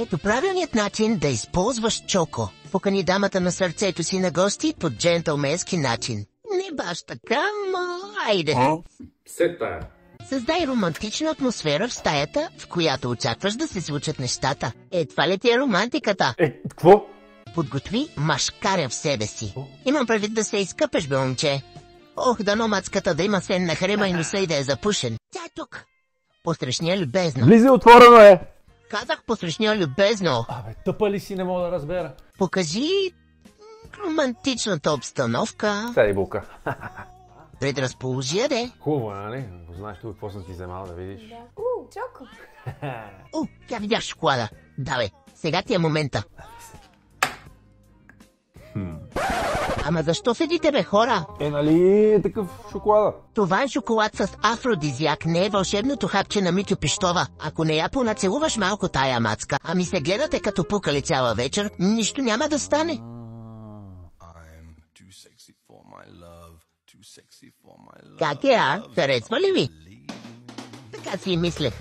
Ето правилният начин да използваш Чоко. Покани дамата на сърцето си на гости по джентълменски начин. Не баш така, но айде. Сета. Създай романтична атмосфера в стаята, в която очакваш да се случат нещата. Това ли ти е романтиката? Какво? Подготви машкаря в себе си. Имам предвид да се изкъпеш, бе, момче. Ох, дано мацката да има сен на хрема и носа и да е запушен. Тя е тук. Посрещня любезно. Влизай, отворено е! Казах посрещня любезно. Абе, тъпа ли си, не мога да разбера. Покажи романтичната обстановка. Седи булка. Предразположи, де. Хубаво, нали? Знаеш ли какво съм ти вземал да видиш? Да. Чоко. Тя видях шоколада. Да, бе, сега ти е момента. Ама защо седите, бе, хора? Нали е такъв шоколада? Това е шоколад с афродизиак, не е вълшебното хапче на Митю Пищова. Ако не я понацелуваш малко тая мацка, ами се гледате като пукали цяла вечер, нищо няма да стане. Как е, а? Харесва ли ви? Така си и мислех.